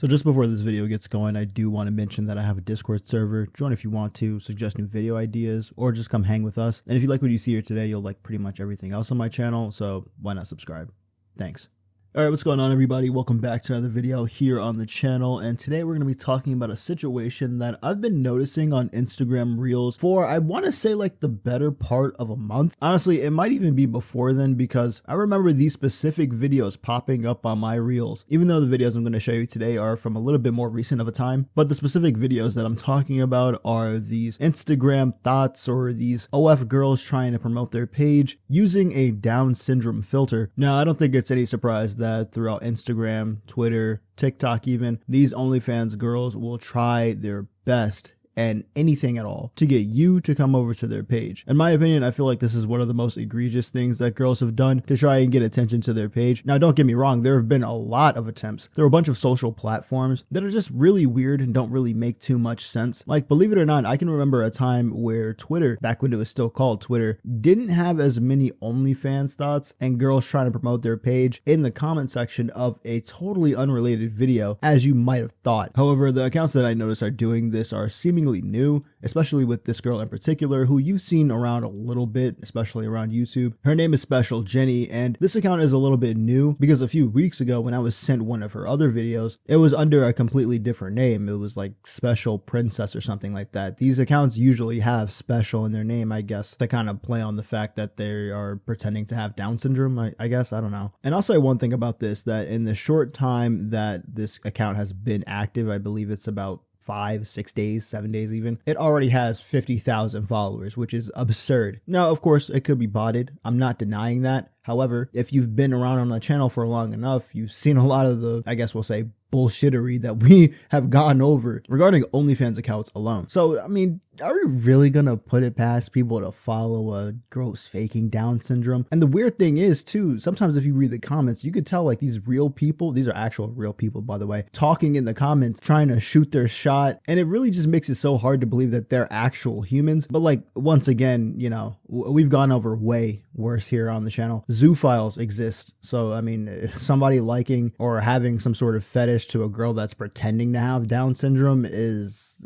So just before this video gets going, I do want to mention that I have a Discord server. Join if you want to, suggest new video ideas, or just come hang with us. And if you like what you see here today, you'll like pretty much everything else on my channel, so why not subscribe? Thanks. Alright, what's going on everybody? Welcome back to another video here on the channel, and today we're going to be talking about a situation that I've been noticing on Instagram Reels for, I want to say, like the better part of a month. Honestly, it might even be before then, because I remember these specific videos popping up on my Reels, even though the videos I'm going to show you today are from a little bit more recent of a time. But the specific videos that I'm talking about are these Instagram thoughts or these OF girls trying to promote their page using a Down syndrome filter. Now, I don't think it's any surprise that throughout Instagram, Twitter, TikTok even, these OnlyFans girls will try their best and anything at all to get you to come over to their page. In my opinion, I feel like this is one of the most egregious things that girls have done to try and get attention to their page. Now, don't get me wrong, there have been a lot of attempts. There are a bunch of social platforms that are just really weird and don't really make too much sense. Like, believe it or not, I can remember a time where Twitter, back when it was still called Twitter, didn't have as many OnlyFans thoughts and girls trying to promote their page in the comment section of a totally unrelated video as you might have thought. However, the accounts that I noticed are doing this are seemingly new, especially with this girl in particular who you've seen around a little bit, especially around YouTube. Her name is Special Jenny, and this account is a little bit new because a few weeks ago when I was sent one of her other videos, it was under a completely different name. It was like Special Princess or something like that. These accounts usually have special in their name, I guess, to kind of play on the fact that they are pretending to have Down syndrome, I guess, I don't know. And I'll say one thing about this, that in the short time that this account has been active, I believe it's about 5, 6 days, 7 days even, it already has 50,000 followers, which is absurd. Now, of course, it could be botted. I'm not denying that. However, if you've been around on the channel for long enough, you've seen a lot of the, I guess we'll say, bullshittery that we have gone over regarding OnlyFans accounts alone. So, I mean, are we really gonna put it past people to follow a gross faking Down syndrome? And the weird thing is too, sometimes if you read the comments, you could tell like these real people, these are actual real people by the way, talking in the comments, trying to shoot their shot. And it really just makes it so hard to believe that they're actual humans. But like, once again, you know, we've gone over way worse here on the channel. Zoophiles exist. So, I mean, somebody liking or having some sort of fetish to a girl that's pretending to have Down syndrome is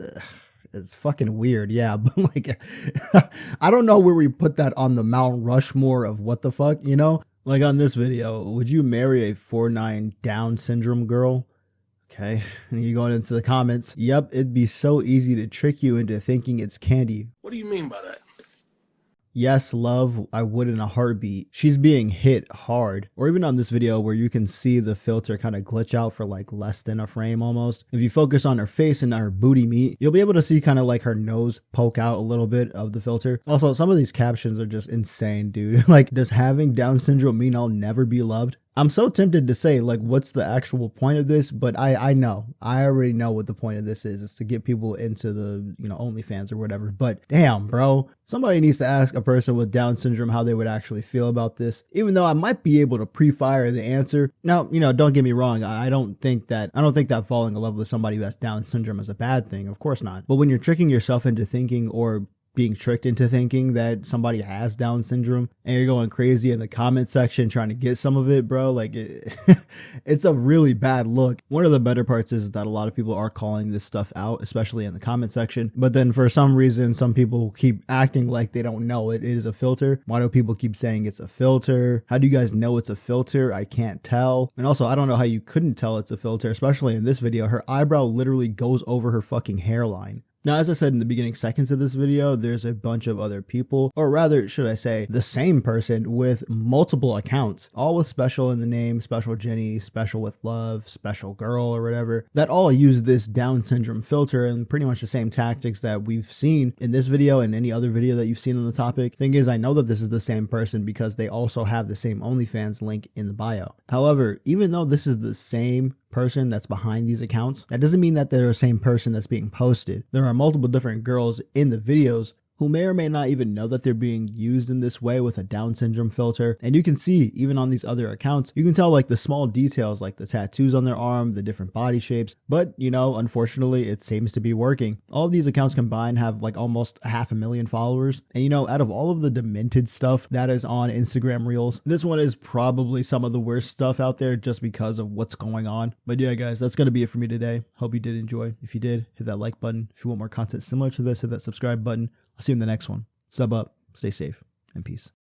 it's fucking weird. Yeah, but like I don't know where we put that on the Mount Rushmore of what the fuck, you know? Like on this video, would you marry a 4'9" Down syndrome girl? Okay, and you go into the comments. Yep, it'd be so easy to trick you into thinking it's candy. What do you mean by that? Yes, love, I would in a heartbeat. She's being hit hard. Or even on this video where you can see the filter kind of glitch out for like less than a frame almost. If you focus on her face and her booty meat, you'll be able to see kind of like her nose poke out a little bit of the filter. Also, some of these captions are just insane, dude. Like, does having Down syndrome mean I'll never be loved? I'm so tempted to say, like, what's the actual point of this? But I know. I already know what the point of this is. It's to get people into the, you know, OnlyFans or whatever. But damn, bro. Somebody needs to ask a person with Down syndrome how they would actually feel about this. Even though I might be able to pre-fire the answer. Now, you know, don't get me wrong. I don't think that falling in love with somebody who has Down syndrome is a bad thing. Of course not. But when you're tricking yourself into thinking or being tricked into thinking that somebody has Down syndrome and you're going crazy in the comment section trying to get some of it, bro, like it's a really bad look. One of the better parts is that a lot of people are calling this stuff out, especially in the comment section. But then for some reason, some people keep acting like they don't know it is a filter. Why do people keep saying it's a filter? How do you guys know it's a filter? I can't tell. And also, I don't know how you couldn't tell it's a filter, especially in this video. Her eyebrow literally goes over her fucking hairline. Now, as I said in the beginning seconds of this video, there's a bunch of other people, or rather, should I say, the same person with multiple accounts, all with special in the name, Special Jenny, Special with Love, Special Girl, or whatever, that all use this Down syndrome filter and pretty much the same tactics that we've seen in this video and any other video that you've seen on the topic. Thing is, I know that this is the same person because they also have the same OnlyFans link in the bio. However, even though this is the same person that's behind these accounts, that doesn't mean that they're the same person that's being posted. There are multiple different girls in the videos who may or may not even know that they're being used in this way with a Down syndrome filter. And you can see, even on these other accounts, you can tell like the small details like the tattoos on their arm, the different body shapes, but you know, unfortunately it seems to be working. All of these accounts combined have like almost 500,000 followers. And you know, out of all of the demented stuff that is on Instagram Reels, this one is probably some of the worst stuff out there just because of what's going on. But yeah guys, that's gonna be it for me today. Hope you did enjoy. If you did, hit that like button. If you want more content similar to this, hit that subscribe button. I'll see you in the next one. Sub up, stay safe, and peace.